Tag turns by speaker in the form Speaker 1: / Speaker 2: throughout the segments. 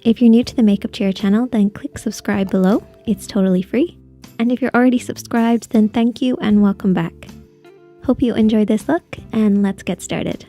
Speaker 1: If you're new to the Makeup Chair channel, then click subscribe below. It's totally free. And if you're already subscribed, then thank you and welcome back. Hope you enjoy this look, and let's get started.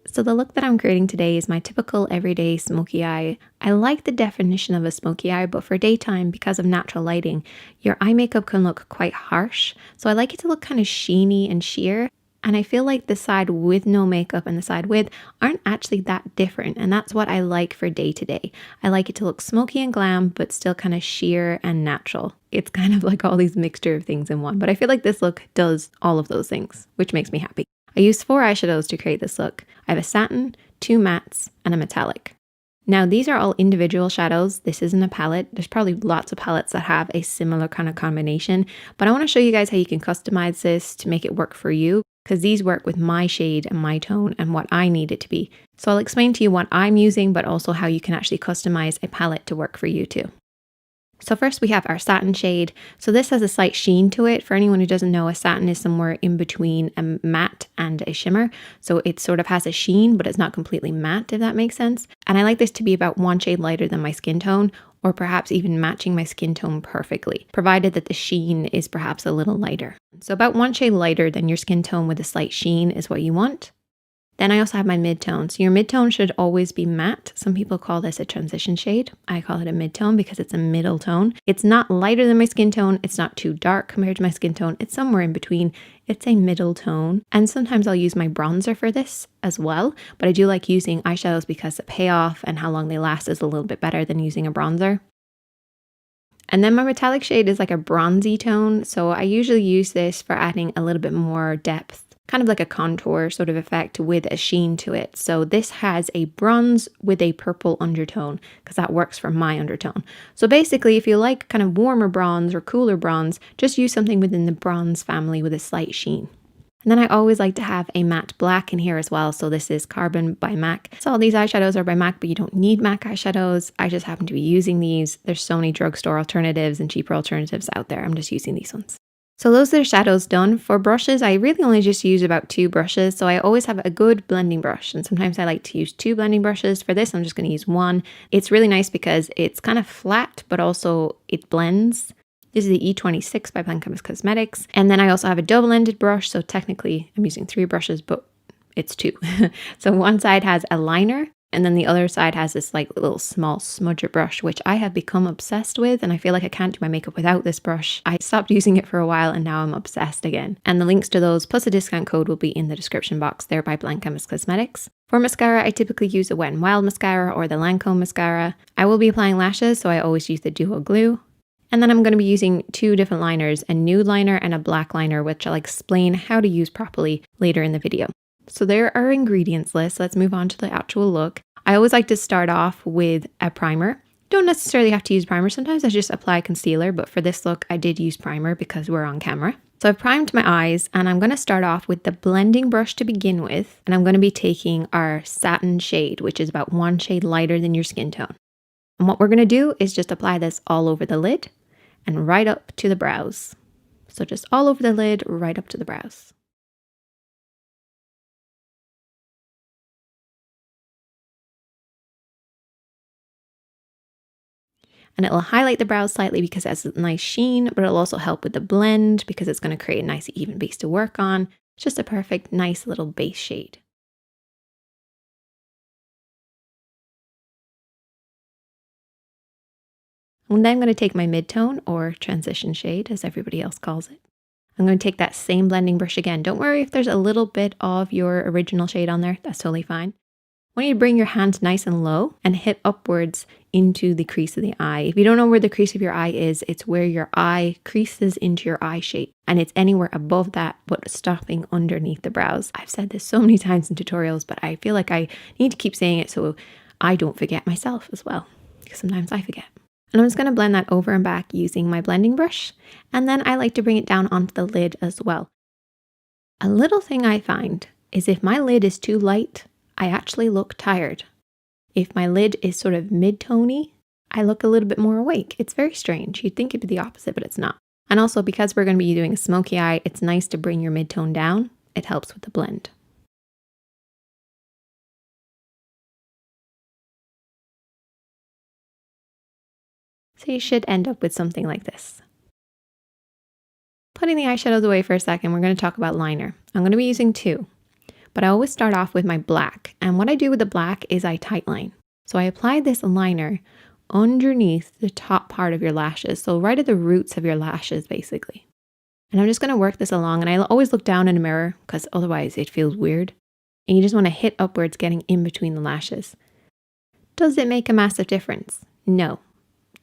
Speaker 1: So the look that I'm creating today is my typical everyday smoky eye. I like the definition of a smoky eye, but for daytime, because of natural lighting, your eye makeup can look quite harsh. So I like it to look kind of sheeny and sheer. And I feel like the side with no makeup and the side with aren't actually that different. And that's what I like for day to day. I like it to look smoky and glam, but still kind of sheer and natural. It's kind of like all these mixture of things in one. But I feel like this look does all of those things, which makes me happy. I used 4 eyeshadows to create this look. I have a satin, 2 mattes, and a metallic. Now these are all individual shadows. This isn't a palette. There's probably lots of palettes that have a similar kind of combination, but I want to show you guys how you can customize this to make it work for you, because these work with my shade and my tone and what I need it to be. So I'll explain to you what I'm using, but also how you can actually customize a palette to work for you too. So first we have our satin shade. So this has a slight sheen to it. For anyone who doesn't know, a satin is somewhere in between a matte and a shimmer. So it sort of has a sheen, but it's not completely matte, if that makes sense. And I like this to be about 1 shade lighter than my skin tone, or perhaps even matching my skin tone perfectly, provided that the sheen is perhaps a little lighter. So about 1 shade lighter than your skin tone with a slight sheen is what you want. Then I also have my mid-tone. So your mid-tone should always be matte. Some people call this a transition shade. I call it a mid-tone because it's a middle tone. It's not lighter than my skin tone. It's not too dark compared to my skin tone. It's somewhere in between. It's a middle tone. And sometimes I'll use my bronzer for this as well. But I do like using eyeshadows because the payoff and how long they last is a little bit better than using a bronzer. And then my metallic shade is like a bronzy tone. So I usually use this for adding a little bit more depth, kind of like a contour sort of effect with a sheen to it. So this has a bronze with a purple undertone because that works for my undertone. So basically, if you like kind of warmer bronze or cooler bronze, just use something within the bronze family with a slight sheen. And then I always like to have a matte black in here as well. So this is Carbon by MAC. So all these eyeshadows are by MAC, but you don't need MAC eyeshadows. I just happen to be using these. There's so many drugstore alternatives and cheaper alternatives out there. I'm just using these ones. So those are the shadows done. For brushes, I really only just use about 2 brushes. So I always have a good blending brush. And sometimes I like to use 2 blending brushes. For this, I'm just going to use 1. It's really nice because it's kind of flat, but also it blends. This is the E26 by Blank Cosmetics. And then I also have a double-ended brush. So technically I'm using 3 brushes, but it's 2. So one side has a liner, and then the other side has this like little small smudger brush, which I have become obsessed with. And I feel like I can't do my makeup without this brush. I stopped using it for a while and now I'm obsessed again. And the links to those plus a discount code will be in the description box there by Blank Cosmetics. For mascara, I typically use a Wet n Wild mascara or the Lancome mascara. I will be applying lashes, so I always use the Duo Glue. And then I'm going to be using 2 different liners, a nude liner and a black liner, which I'll explain how to use properly later in the video. So there are ingredients list. Let's move on to the actual look. I always like to start off with a primer. Don't necessarily have to use primer. Sometimes I just apply concealer, but for this look, I did use primer because we're on camera. So I've primed my eyes and I'm going to start off with the blending brush to begin with. And I'm going to be taking our satin shade, which is about 1 shade lighter than your skin tone. And what we're going to do is just apply this all over the lid and right up to the brows. So just all over the lid, right up to the brows. And it'll highlight the brows slightly because it has a nice sheen, but it'll also help with the blend because it's going to create a nice even base to work on. It's just a perfect, nice little base shade. And then I'm going to take my mid-tone, or transition shade as everybody else calls it. I'm going to take that same blending brush again. Don't worry if there's a little bit of your original shade on there, that's totally fine. I want you to bring your hand nice and low and hit upwards into the crease of the eye. If you don't know where the crease of your eye is, it's where your eye creases into your eye shape. And it's anywhere above that, but stopping underneath the brows. I've said this so many times in tutorials, but I feel like I need to keep saying it so I don't forget myself as well, because sometimes I forget. And I'm just going to blend that over and back using my blending brush. And then I like to bring it down onto the lid as well. A little thing I find is if my lid is too light, I actually look tired. If my lid is sort of mid-tony, I look a little bit more awake. It's very strange. You'd think it'd be the opposite, but it's not. And also because we're going to be doing a smoky eye, it's nice to bring your mid-tone down. It helps with the blend. So you should end up with something like this. Putting the eyeshadows away for a second, we're going to talk about liner. I'm going to be using 2, but I always start off with my black. And what I do with the black is I tightline. So I apply this liner underneath the top part of your lashes. So right at the roots of your lashes, basically. And I'm just going to work this along. And I always look down in a mirror because otherwise it feels weird. And you just want to hit upwards, getting in between the lashes. Does it make a massive difference? No.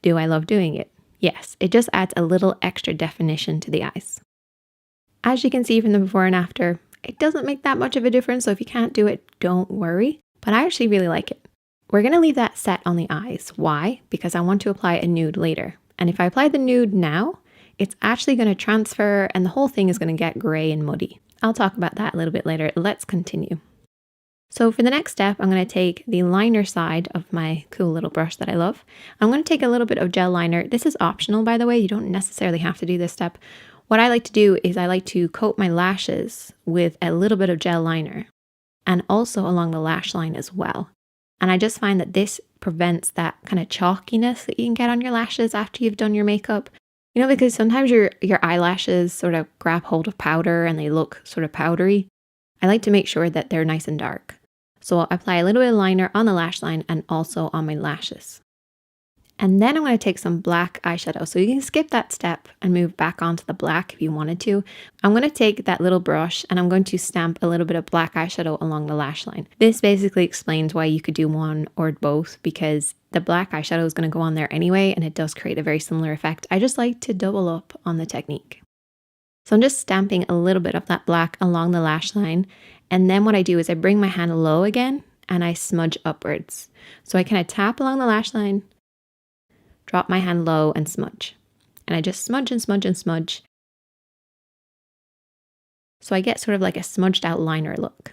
Speaker 1: Do I love doing it? Yes. It just adds a little extra definition to the eyes. As you can see from the before and after, it doesn't make that much of a difference. So if you can't do it, don't worry. But I actually really like it. We're going to leave that set on the eyes. Why? Because I want to apply a nude later. And if I apply the nude now, it's actually going to transfer and the whole thing is going to get gray and muddy. I'll talk about that a little bit later. Let's continue. So for the next step, I'm going to take the liner side of my cool little brush that I love. I'm going to take a little bit of gel liner. This is optional, by the way. You don't necessarily have to do this step. What I like to do is I like to coat my lashes with a little bit of gel liner and also along the lash line as well. And I just find that this prevents that kind of chalkiness that you can get on your lashes after you've done your makeup. You know, because sometimes your eyelashes sort of grab hold of powder and they look sort of powdery. I like to make sure that they're nice and dark. So I'll apply a little bit of liner on the lash line and also on my lashes. And then I'm going to take some black eyeshadow. So you can skip that step and move back onto the black if you wanted to. I'm going to take that little brush and I'm going to stamp a little bit of black eyeshadow along the lash line. This basically explains why you could do one or both, because the black eyeshadow is going to go on there anyway and it does create a very similar effect. I just like to double up on the technique. So I'm just stamping a little bit of that black along the lash line. And then what I do is I bring my hand low again and I smudge upwards. So I kind of tap along the lash line, drop my hand low and smudge. And I just smudge and smudge and smudge. So I get sort of like a smudged out liner look.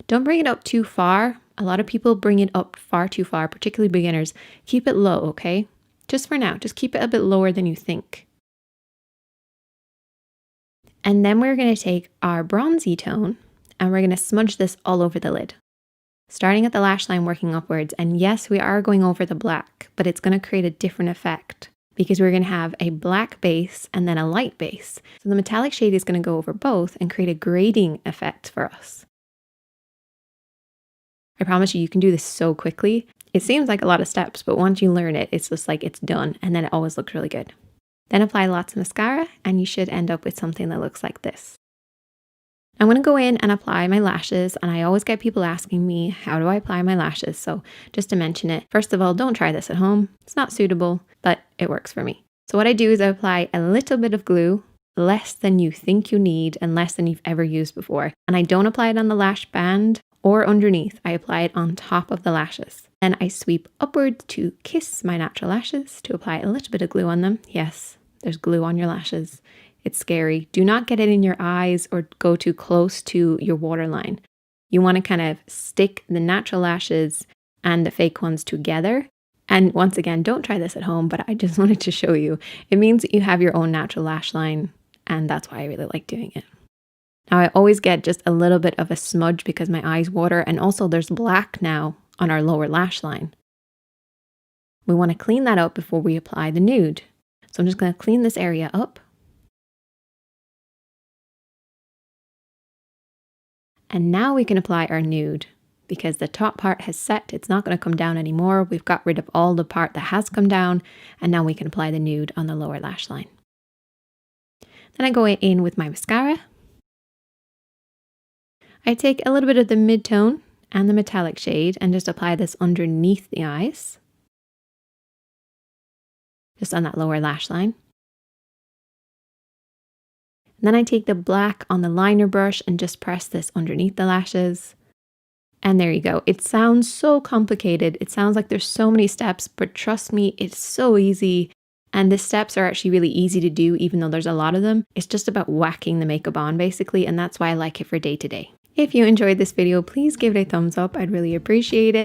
Speaker 1: Don't bring it up too far. A lot of people bring it up far too far, particularly beginners. Keep it low, okay? Just for now, just keep it a bit lower than you think. And then we're going to take our bronzy tone and we're going to smudge this all over the lid. Starting at the lash line, working upwards. And yes, we are going over the black, but it's going to create a different effect because we're going to have a black base and then a light base. So the metallic shade is going to go over both and create a grading effect for us. I promise you, you can do this so quickly. It seems like a lot of steps, but once you learn it, it's just like it's done and then it always looks really good. Then apply lots of mascara and you should end up with something that looks like this. I'm going to go in and apply my lashes, and I always get people asking me, how do I apply my lashes? So just to mention it, first of all, don't try this at home. It's not suitable, but it works for me. So what I do is I apply a little bit of glue, less than you think you need and less than you've ever used before. And I don't apply it on the lash band or underneath. I apply it on top of the lashes. Then I sweep upwards to kiss my natural lashes to apply a little bit of glue on them. Yes, there's glue on your lashes. It's scary. Do not get it in your eyes or go too close to your waterline. You want to kind of stick the natural lashes and the fake ones together. And once again, don't try this at home, but I just wanted to show you. It means that you have your own natural lash line, and that's why I really like doing it. Now I always get just a little bit of a smudge because my eyes water, and also there's black now on our lower lash line. We want to clean that up before we apply the nude. So I'm just going to clean this area up. And now we can apply our nude because the top part has set. It's not going to come down anymore. We've got rid of all the part that has come down, and now we can apply the nude on the lower lash line. Then I go in with my mascara. I take a little bit of the mid-tone and the metallic shade and just apply this underneath the eyes. Just on that lower lash line. And then I take the black on the liner brush and just press this underneath the lashes. And there you go. It sounds so complicated. It sounds like there's so many steps, but trust me, it's so easy. And the steps are actually really easy to do, even though there's a lot of them. It's just about whacking the makeup on, basically, and that's why I like it for day to day. If you enjoyed this video, please give it a thumbs up. I'd really appreciate it.